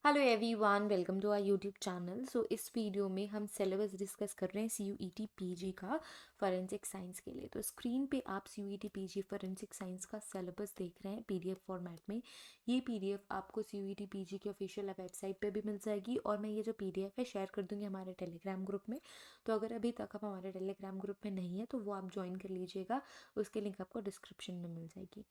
Hello everyone, welcome to our YouTube channel. इस video में हम सिलेबस डिस्कस कर रहे हैं सीयूईटी पीजी का फॉरेंसिक साइंस के लिए। तो स्क्रीन पे आप सीयूईटी पीजी फॉरेंसिक साइंस का सिलेबस देख रहे हैं पीडीएफ फॉर्मेट में। ये पीडीएफ आपको सीयूईटी पीजी की ऑफिशियल वेबसाइट पे भी मिल जाएगी और मैं ये जो पीडीएफ है शेयर कर दूंगी हमारे टेलीग्राम ग्रुप में। तो अगर अभी तक आप हमारे टेलीग्राम ग्रुप में नहीं है तो वो आप ज्वाइन कर लीजिएगा, उसके लिंक आपको डिस्क्रिप्शन में मिल जाएगी।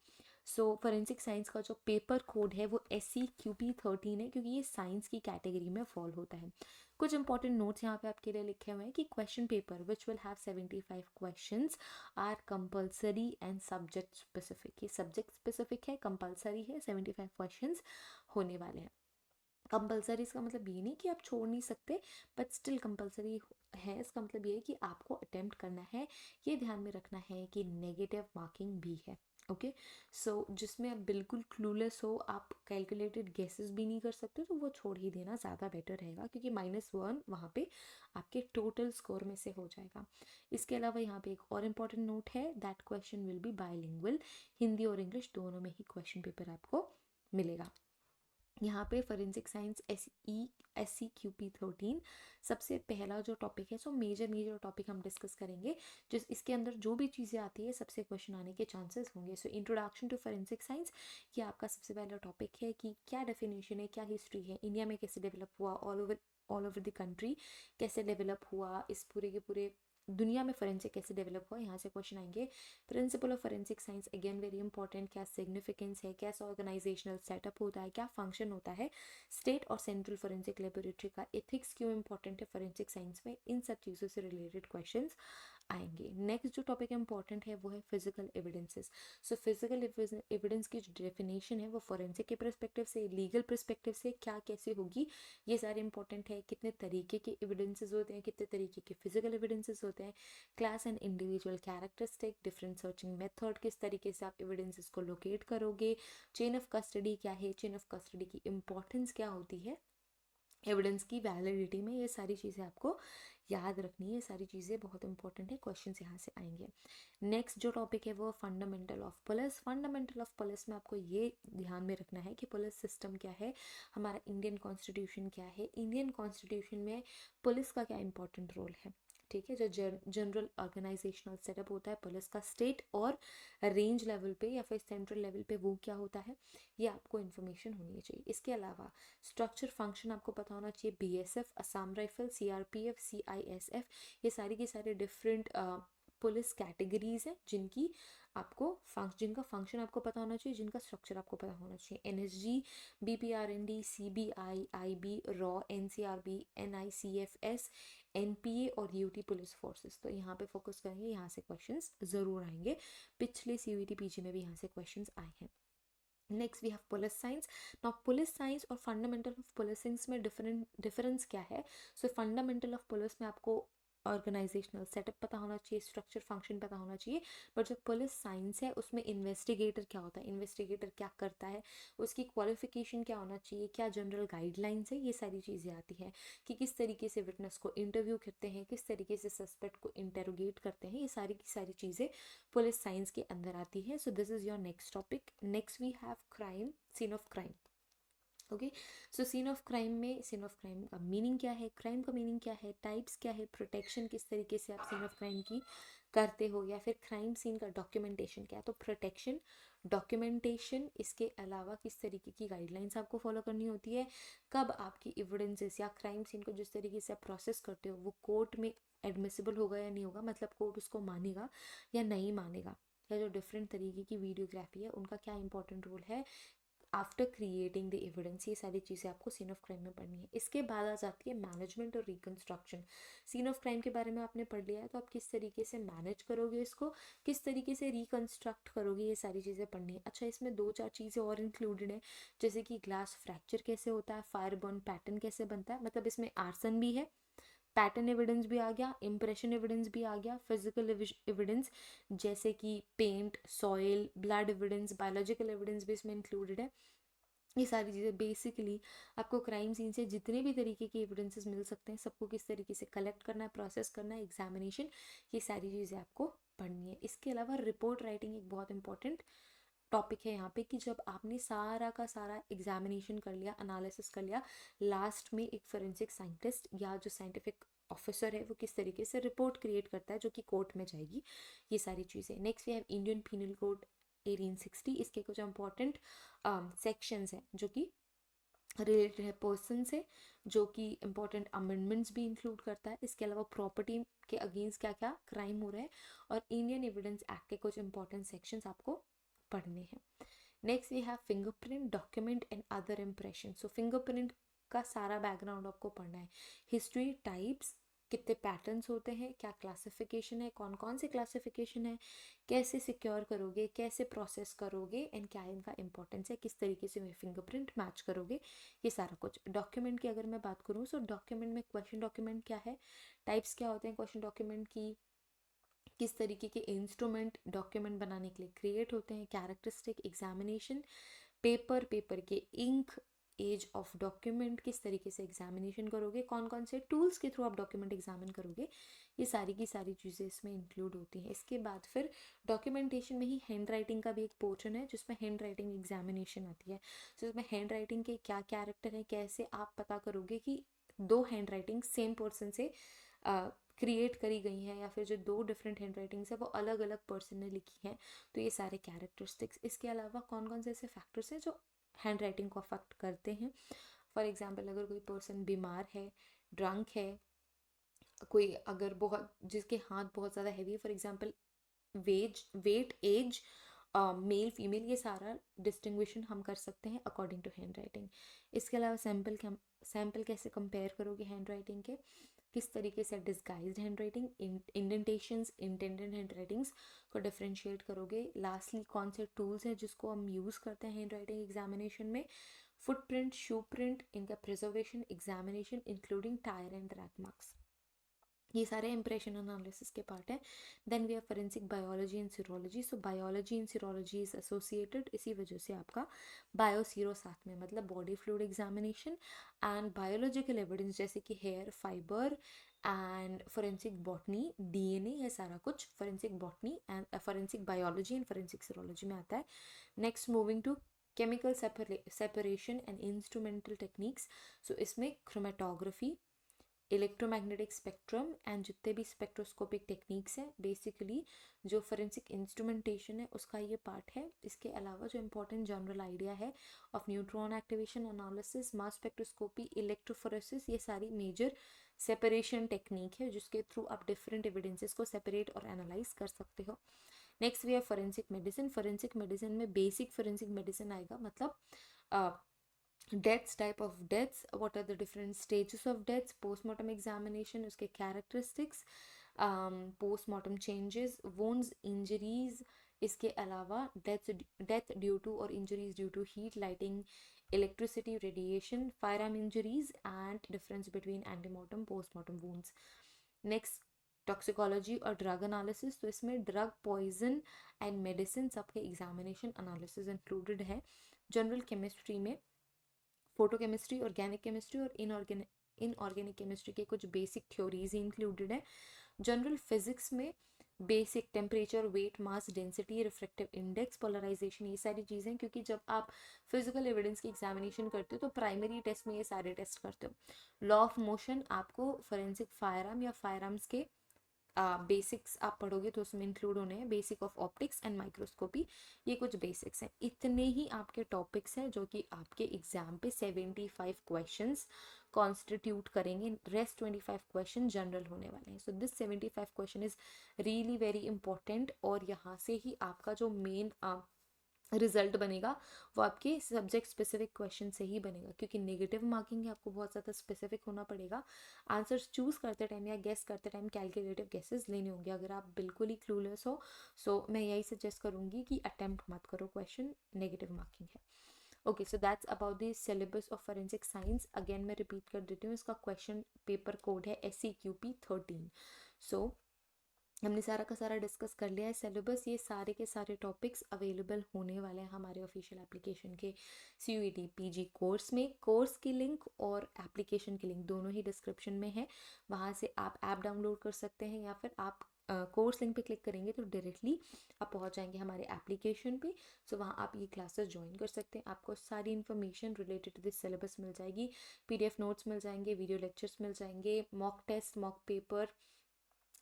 फॉरेंसिक साइंस का जो पेपर कोड है वो SCQP13 है, क्योंकि ये साइंस की कैटेगरी में फॉल होता है। कुछ इंपॉर्टेंट नोट्स यहाँ पे आपके लिए लिखे हुए हैं कि question paper which will have 75 questions are compulsory and subject specific. ये सब्जेक्ट स्पेसिफिक है, कंपलसरी है, 75 क्वेश्चंस होने वाले हैं। कंपलसरी इसका मतलब ये नहीं कि आप छोड़ नहीं सकते, बट स्टिल कंपलसरी है। इसका मतलब ये है कि आपको अटेम्प्ट करना है। ये ध्यान में रखना है कि नेगेटिव मार्किंग भी है। ओके, जिसमें आप बिल्कुल क्लूलेस हो, आप कैलकुलेटेड गेसेस भी नहीं कर सकते, तो वो छोड़ ही देना ज़्यादा बेटर रहेगा, क्योंकि -1 वहाँ पे आपके टोटल स्कोर में से हो जाएगा। इसके अलावा यहाँ पे एक और इम्पॉर्टेंट नोट है, that question will be bilingual, Hindi और इंग्लिश दोनों में ही क्वेश्चन पेपर आपको मिलेगा। यहाँ पे फॉरेंसिक साइंस SCQP13 सबसे पहला जो टॉपिक है, मेजर टॉपिक हम डिस्कस करेंगे। जिस इसके अंदर जो भी चीज़ें आती है सबसे क्वेश्चन आने के चांसेस होंगे। इंट्रोडक्शन टू फॉरेंसिक साइंस, ये आपका सबसे पहला टॉपिक है कि क्या डेफिनेशन है, क्या हिस्ट्री है, इंडिया में कैसे डेवलप हुआ, ऑल ओवर द कंट्री कैसे डेवलप हुआ, इस पूरे के पूरे दुनिया में फोरेंसिक कैसे डेवलप हुआ, यहाँ से क्वेश्चन आएंगे। Principle of forensic science, again very important, क्या सिग्निफिकेंस है, कैसा ऑर्गेनाइजेशनल सेटअप होता है, क्या फंक्शन होता है स्टेट और सेंट्रल फोरेंसिक लेबोरेटरी का, एथिक्स क्यों इंपॉर्टेंट है फोरेंसिक साइंस में, इन सब चीज़ों से रिलेटेड क्वेश्चंस आएंगे। नेक्स्ट जो टॉपिक इंपॉर्टेंट है वो है फिजिकल एविडेंसेस। फिजिकल एविडेंस की जो डेफिनेशन है वो फोरेंसिक के परस्पेक्टिव से, लीगल परस्पेक्टिव से क्या कैसे होगी, ये सारे इंपॉर्टेंट है। कितने तरीके के एविडेंसेस होते हैं, कितने तरीके के फिजिकल एविडेंसेस होते हैं, class and individual characteristic, different searching method, किस तरीके से आप एविडेंसेस को लोकेट करोगे, चेन ऑफ कस्टडी क्या है, चेन ऑफ कस्टडी की इंपॉर्टेंस क्या होती है एविडेंस की वैलिडिटी में, ये सारी चीज़ें आपको याद रखनी है। ये सारी चीज़ें बहुत इंपॉर्टेंट है, क्वेश्चंस यहाँ से आएंगे। नेक्स्ट जो टॉपिक है वो fundamental of police. Fundamental of police में आपको ये ध्यान में रखना है कि पुलिस सिस्टम क्या है, हमारा इंडियन कॉन्स्टिट्यूशन क्या है, इंडियन कॉन्स्टिट्यूशन में पुलिस का क्या इंपॉर्टेंट रोल है। ठीक है, जो जनरल ऑर्गेनाइजेशनल सेटअप होता है पुलिस का स्टेट और रेंज लेवल पे या फिर सेंट्रल लेवल पे, वो क्या होता है, ये आपको इन्फॉर्मेशन होनी चाहिए। इसके अलावा स्ट्रक्चर फंक्शन आपको पता होना चाहिए। BSF, Assam rifle, CRPF, CISF, ये सारी की सारी डिफरेंट पुलिस कैटेगरीज हैं जिनका फंक्शन आपको पता होना चाहिए, जिनका स्ट्रक्चर आपको पता होना चाहिए। NSG, BPRND, CBI, IB, raw, NCRB, NICFS, NPA और UT पुलिस फोर्सेस। तो यहाँ पे फोकस करेंगे, यहाँ से क्वेश्चंस जरूर आएंगे। पिछले CUET PG में भी यहाँ से क्वेश्चंस आए हैं। Next we have police science. Now police science और फंडामेंटल ऑफ पुलिस साइंस में डिफरेंस क्या है। फंडामेंटल ऑफ पुलिस में आपको ऑर्गेनाइजेशनल सेटअप पता होना चाहिए, स्ट्रक्चर फंक्शन पता होना चाहिए। बट जो पुलिस साइंस है उसमें इन्वेस्टिगेटर क्या होता है, इन्वेस्टिगेटर क्या करता है, उसकी क्वालिफिकेशन क्या होना चाहिए, क्या जनरल गाइडलाइंस है, ये सारी चीज़ें आती हैं। कि किस तरीके से विटनेस को इंटरव्यू करते हैं, किस तरीके से सस्पेक्ट को इंटेरोगेट करते हैं, ये सारी की सारी चीज़ें पुलिस साइंस के अंदर आती है। This is your next topic. Next we have crime, scene of crime. Okay, scene of crime का मीनिंग क्या है, क्राइम का मीनिंग क्या है, टाइप्स क्या है, प्रोटेक्शन किस तरीके से आप सीन ऑफ क्राइम की करते हो, या फिर क्राइम सीन का डॉक्यूमेंटेशन क्या है। तो प्रोटेक्शन, डॉक्यूमेंटेशन, इसके अलावा किस तरीके की गाइडलाइंस आपको फॉलो करनी होती है, कब आपकी एविडेंसेस या क्राइम सीन को जिस तरीके से आप प्रोसेस करते हो वो कोर्ट में एडमिसिबल होगा या नहीं होगा, मतलब कोर्ट उसको मानेगा या नहीं मानेगा, या जो डिफरेंट तरीके की वीडियोग्राफी है उनका क्या इंपॉर्टेंट रोल है आफ्टर क्रिएटिंग द एविडेंस। ये सारी चीज़ें आपको सीन ऑफ क्राइम में पढ़नी है। इसके बाद आ जाती है मैनेजमेंट और रिकंस्ट्रक्शन। सीन ऑफ क्राइम के बारे में आपने पढ़ लिया है, तो आप किस तरीके से मैनेज करोगे इसको, किस तरीके से रिकंस्ट्रक्ट करोगे, ये सारी चीज़ें पढ़नी है। अच्छा, इसमें 2-4 चीज़ें और इंक्लूडेड है, जैसे कि ग्लास फ्रैक्चर कैसे होता है, फायर बर्न पैटर्न कैसे बनता है, मतलब इसमें आर्सन भी है, पैटर्न एविडेंस भी आ गया, इंप्रेशन एविडेंस भी आ गया, फिजिकल एविडेंस जैसे कि paint, soil, blood evidence, biological evidence भी इसमें इंक्लूडेड है। ये सारी चीज़ें बेसिकली आपको क्राइम सीन से जितने भी तरीके के एविडेंसेस मिल सकते हैं सबको किस तरीके से कलेक्ट करना है, प्रोसेस करना है, एग्जामिनेशन, ये सारी चीज़ें आपको पढ़नी है। इसके अलावा रिपोर्ट राइटिंग एक बहुत इंपॉर्टेंट टॉपिक है यहाँ पे कि जब आपने सारा का सारा एग्जामिनेशन कर लिया, एनालिसिस कर लिया, लास्ट में एक फोरेंसिक साइंटिस्ट या जो साइंटिफिक ऑफिसर है वो किस तरीके से रिपोर्ट क्रिएट करता है जो कि कोर्ट में जाएगी, ये सारी चीज़ें। Next we have Indian penal code 1860। इसके कुछ इंपॉर्टेंट सेक्शंस हैं जो कि रिलेटेड है पर्सन से, जो कि इंपॉर्टेंट अमेंडमेंट्स भी इंक्लूड करता है। इसके अलावा प्रॉपर्टी के अगेंस्ट क्या क्या क्राइम हो रहा है, और इंडियन एविडेंस एक्ट के कुछ इंपॉर्टेंट सेक्शंस आपको पढ़ने हैं। Next we have fingerprint document and other impression. So fingerprint का सारा बैकग्राउंड आपको पढ़ना है, हिस्ट्री, टाइप्स, कितने पैटर्न्स होते हैं, क्या क्लासिफिकेशन है, कौन कौन से क्लासिफिकेशन है, कैसे सिक्योर करोगे, कैसे प्रोसेस करोगे, एंड क्या इनका इंपॉर्टेंस है, किस तरीके से फिंगरप्रिंट मैच करोगे, ये सारा कुछ। डॉक्यूमेंट की अगर मैं बात करूँ, सो डॉक्यूमेंट में क्वेश्चन डॉक्यूमेंट क्या है, टाइप्स क्या होते हैं क्वेश्चन डॉक्यूमेंट की, किस तरीके के इंस्ट्रूमेंट डॉक्यूमेंट बनाने के लिए क्रिएट होते हैं, कैरेक्टरिस्टिक, एग्जामिनेशन, पेपर के इंक, एज ऑफ डॉक्यूमेंट, किस तरीके से एग्जामिनेशन करोगे, कौन कौन से टूल्स के थ्रू आप डॉक्यूमेंट एग्जामिन करोगे, ये सारी की सारी चीज़ें इसमें इंक्लूड होती हैं। इसके बाद फिर डॉक्यूमेंटेशन में ही हैंड राइटिंग का भी एक पोर्शन है जिसमें हैंड राइटिंग एग्जामिनेशन आती है। तो इसमें हैंड राइटिंग के क्या कैरेक्टर है, कैसे आप पता करोगे कि दो हैंड राइटिंग सेम पर्सन से क्रिएट करी गई हैं, या फिर जो दो डिफरेंट हैंड राइटिंग्स है वो अलग अलग पर्सन ने लिखी हैं, तो ये सारे कैरेक्टरिस्टिक्स। इसके अलावा कौन कौन से ऐसे फैक्टर्स हैं जो हैंड राइटिंग को अफेक्ट करते हैं। फॉर एग्जाम्पल, अगर कोई पर्सन बीमार है, ड्रंक है, कोई अगर बहुत जिसके हाथ बहुत ज़्यादा हैवी है, for example weight, age, male female, ये सारा डिस्टिंग्विशन हम कर सकते हैं अकॉर्डिंग टू हैंड राइटिंग। इसके अलावा सैम्पल कैसे कंपेयर करोगे हैंड राइटिंग के, किस तरीके से disguised hand writing, indentations, intended hand writings को डिफरेंशिएट करोगे। लास्टली कौन से टूल्स हैं जिसको हम यूज़ करते हैं हैंड राइटिंग एग्जामिनेशन में, फुटप्रिंट, शू प्रिंट, इनका preservation, examination including tyre and rack marks, ये सारे इंप्रेशन एनालिसिस के पार्ट है। Then we have forensic biology and serology. So biology and serology is associated, इसी वजह से आपका बायो सीरो साथ में, मतलब body fluid examination and biological evidence जैसे कि hair, fibre and forensic botany, DNA, ये सारा कुछ forensic botany and forensic biology and forensic serology में आता है। Next moving to chemical separation and instrumental techniques. So इसमें क्रोमेटोग्राफी, इलेक्ट्रोमैग्नेटिक स्पेक्ट्रम एंड जितने भी स्पेक्ट्रोस्कोपिक टेक्निक्स हैं, बेसिकली जो फोरेंसिक इंस्ट्रूमेंटेशन है उसका ये पार्ट है। इसके अलावा जो इंपॉर्टेंट जनरल आइडिया है of neutron activation analysis, mass spectroscopy, electrophoresis, ये सारी मेजर सेपरेशन टेक्निक है जिसके थ्रू आप डिफरेंट एविडेंसेस को सेपरेट और एनालाइज कर सकते हो। नेक्स्ट वी है फोरेंसिक मेडिसिन। फोरेंसिक मेडिसिन में बेसिक फोरेंसिक मेडिसिन आएगा, मतलब deaths, type of deaths, what are the different stages of deaths, postmortem examination, उसके characteristics, postmortem changes, wounds, injuries. इसके अलावा डेथ ड्यू टू और injuries due to heat, lightning, electricity, radiation, fire arm injuries and difference between antemortem, postmortem वोन्स। Next toxicology और drug analysis. तो इसमें drug, poison and medicine सबके examination analysis included है। General chemistry में photochemistry, organic chemistry और inorganic chemistry के कुछ basic theories included है। जनरल फिजिक्स में बेसिक टेम्परेचर, वेट, मास, डेंसिटी, रिफ्रैक्टिव इंडेक्स, पोलराइजेशन, ये सारी चीज़ें, क्योंकि जब आप फिजिकल एविडेंस की एग्जामिनेशन करते हो तो प्राइमरी टेस्ट में ये सारे टेस्ट करते हो। लॉ ऑफ मोशन आपको फोरेंसिक फायर आर्म या फायर आर्म्स के बेसिक्स आप पढ़ोगे तो उसमें इंक्लूड होने हैं, basic of optics and microscopy, ये कुछ बेसिक्स हैं। इतने ही आपके टॉपिक्स हैं जो कि आपके एग्जाम पे 75 क्वेश्चंस कॉन्स्टिट्यूट करेंगे, रेस्ट 25 क्वेश्चन जनरल होने वाले हैं। So this 75 question is really very important, और यहाँ से ही आपका जो मेन रिजल्ट बनेगा वो आपके सब्जेक्ट स्पेसिफिक क्वेश्चन से ही बनेगा, क्योंकि नेगेटिव मार्किंग है, आपको बहुत ज़्यादा स्पेसिफिक होना पड़ेगा। आंसर्स चूज करते टाइम या गेस करते टाइम कैलकुलेटिव गेसेस लेने होंगे। अगर आप बिल्कुल ही क्लूलेस हो, सो मैं यही सजेस्ट करूँगी कि अटेम्प्ट मत करो, क्वेश्चन नेगेटिव मार्किंग है। Okay, so that's about the syllabus of forensic science. Again मैं रिपीट कर देती हूँ, इसका क्वेश्चन पेपर कोड है SCQP 13। सो हमने सारा का सारा डिस्कस कर लिया है सिलेबस। ये सारे के सारे टॉपिक्स अवेलेबल होने वाले हैं हमारे ऑफिशियल एप्लीकेशन के CUET PG कोर्स में। कोर्स की लिंक और एप्लीकेशन की लिंक दोनों ही डिस्क्रिप्शन में है, वहाँ से आप ऐप डाउनलोड कर सकते हैं या फिर आप कोर्स लिंक पे क्लिक करेंगे तो डायरेक्टली आप पहुंच जाएंगे हमारे एप्लीकेशन पे। सो वहाँ आप ये क्लासेस ज्वाइन कर सकते हैं। आपको सारी information related to this syllabus मिल जाएगी, PDF नोट्स मिल जाएंगे, वीडियो लेक्चर्स मिल जाएंगे, mock test, mock paper,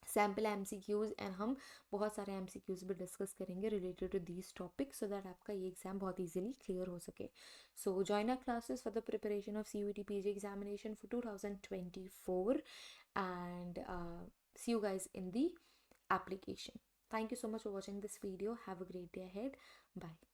sample MCQs, and हम बहुत सारे MCQs भी डिस्कस करेंगे related to these topics, so that आपका ये एग्जाम बहुत ईजिली क्लियर हो सके। So join our classes for the preparation of CUET PG examination for 2024 and see you guys in the application. Thank you so much for watching this video. Have a great day ahead. Bye.